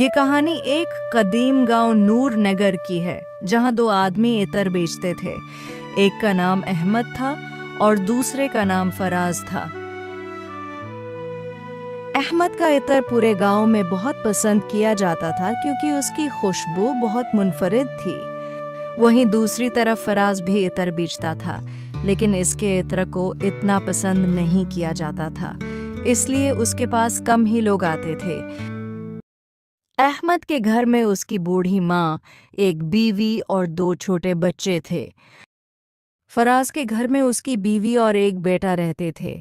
ये कहानी एक कदीम गांव नूर नगर की है, जहां दो आदमी इतर बेचते थे। एक का नाम अहमद था और दूसरे का नाम फराज था। अहमद का इतर पूरे गांव में बहुत पसंद किया जाता था क्योंकि उसकी खुशबू बहुत मुनफरिद थी। वहीं दूसरी तरफ फराज भी इतर बेचता था, लेकिन इसके इत्र को इतना पसंद नहीं किया जाता था, इसलिए उसके पास कम ही लोग आते थे। अहमद के घर में उसकी बूढ़ी माँ, एक बीवी और दो छोटे बच्चे थे। फराज के घर में उसकी बीवी और एक बेटा रहते थे।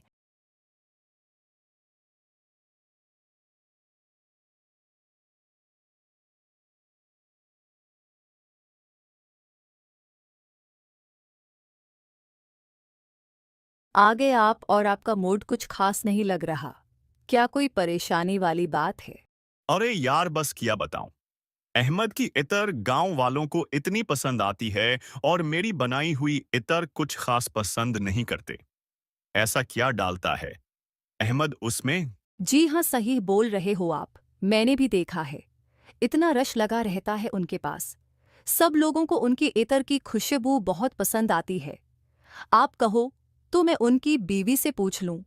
आगे आप और आपका मूड कुछ खास नहीं लग रहा। क्या कोई परेशानी वाली बात है? अरे यार, बस किया बताऊं। अहमद की इतर गांव वालों को इतनी पसंद आती है और मेरी बनाई हुई इतर कुछ खास पसंद नहीं करते। ऐसा क्या डालता है अहमद उसमें? जी हाँ, सही बोल रहे हो आप। मैंने भी देखा है, इतना रश लगा रहता है उनके पास। सब लोगों को उनकी इतर की खुशबू बहुत पसंद आती है। आप कहो तो मैं उनकी बीवी से पूछ लूं।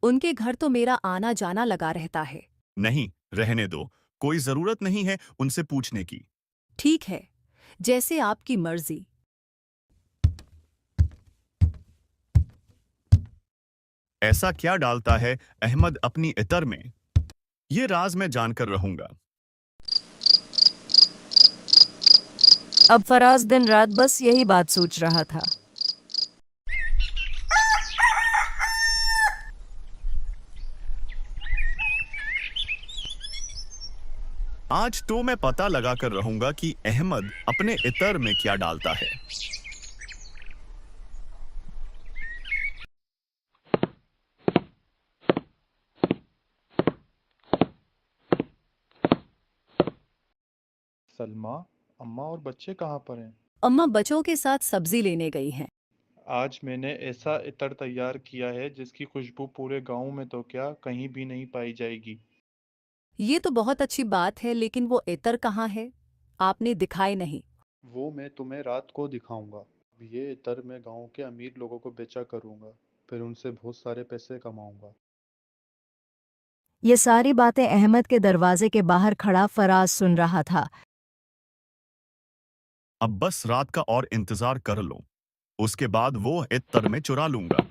उनके घर तो मेरा आना जाना लगा रहता है। नहीं, रहने दो। कोई जरूरत नहीं है उनसे पूछने की। ठीक है, जैसे आपकी मर्जी। ऐसा क्या डालता है अहमद अपनी इतर में? ये राज मैं जानकर रहूंगा। अब फराज दिन रात बस यही बात सोच रहा था। आज तो मैं पता लगा कर रहूंगा कि अहमद अपने इतर में क्या डालता है। सलमा, अम्मा और बच्चे कहाँ पर हैं? अम्मा बच्चों के साथ सब्जी लेने गई हैं। आज मैंने ऐसा इत्र तैयार किया है जिसकी खुशबू पूरे गांव में तो क्या कहीं भी नहीं पाई जाएगी। ये तो बहुत अच्छी बात है, लेकिन वो इतर कहाँ है? आपने दिखाए नहीं। वो मैं तुम्हें रात को दिखाऊंगा। ये इत्र मैं गांव के अमीर लोगों को बेचा करूंगा, फिर उनसे बहुत सारे पैसे कमाऊंगा। ये सारी बातें अहमद के दरवाजे के बाहर खड़ा फराज सुन रहा था। अब बस रात का और इंतजार कर लो। उसके बाद वो इत्र में चुरा लूंगा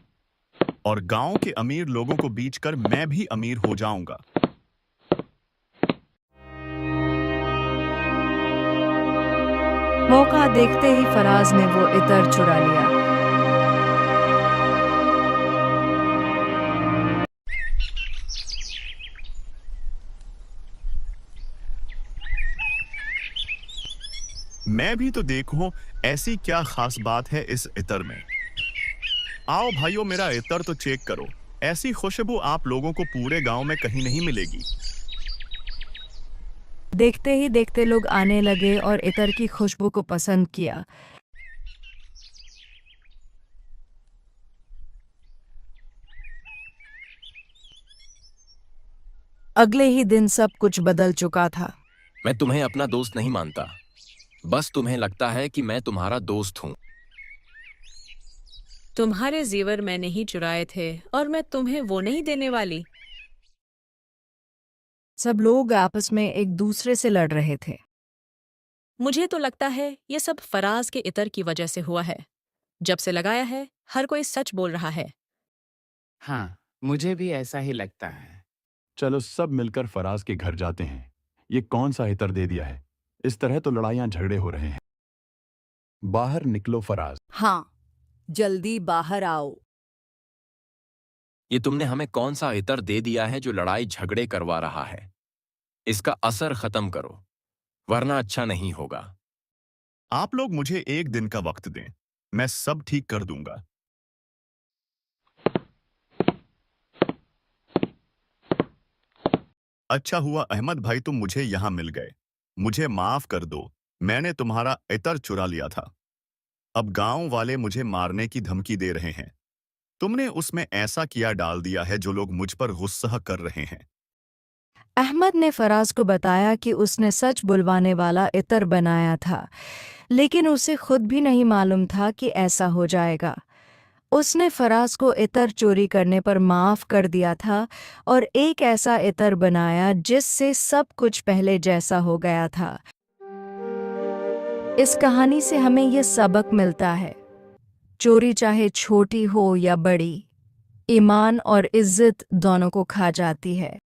और गांव के अमीर लोगों को बीच कर मैं भी अमीर हो जाऊंगा। मौका देखते ही फराज ने वो इतर चुरा लिया। मैं भी तो देखूं ऐसी क्या खास बात है इस इत्र में। आओ भाइयों, मेरा इत्र तो चेक करो। ऐसी खुशबू आप लोगों को पूरे गांव में कहीं नहीं मिलेगी। देखते ही देखते लोग आने लगे और इतर की खुशबू को पसंद किया। अगले ही दिन सब कुछ बदल चुका था। मैं तुम्हें अपना दोस्त नहीं मानता। बस तुम्हें लगता है कि मैं तुम्हारा दोस्त हूँ। तुम्हारे जेवर मैंने ही चुराए थे और मैं तुम्हें वो नहीं देने वाली। सब लोग आपस में एक दूसरे से लड़ रहे थे। मुझे तो लगता है ये सब फराज के इतर की वजह से हुआ है। जब से लगाया है, हर कोई सच बोल रहा है। हाँ, मुझे भी ऐसा ही लगता है। चलो सब मिलकर फराज के घर जाते हैं। ये कौन सा इतर दे दिया है? इस तरह तो लड़ाइयां झगड़े हो रहे हैं। बाहर निकलो फराज। हाँ, जल्दी बाहर आओ। ये तुमने हमें कौन सा इतर दे दिया है जो लड़ाई झगड़े करवा रहा है? इसका असर खत्म करो, वरना अच्छा नहीं होगा। आप लोग मुझे एक दिन का वक्त दें, मैं सब ठीक कर दूंगा। अच्छा हुआ अहमद भाई, तुम मुझे यहां मिल गए। मुझे माफ कर दो, मैंने तुम्हारा इतर चुरा लिया था। अब गांव वाले मुझे मारने की धमकी दे रहे हैं। तुमने उसमें ऐसा किया डाल दिया है जो लोग मुझ पर गुस्सा कर रहे हैं। अहमद ने फराज को बताया कि उसने सच बुलवाने वाला इतर बनाया था, लेकिन उसे खुद भी नहीं मालूम था कि ऐसा हो जाएगा। उसने फराज को इतर चोरी करने पर माफ कर दिया था और एक ऐसा इतर बनाया जिससे सब कुछ पहले जैसा हो गया था। इस कहानी से हमें यह सबक मिलता है, चोरी चाहे छोटी हो या बड़ी, ईमान और इज्जत दोनों को खा जाती है।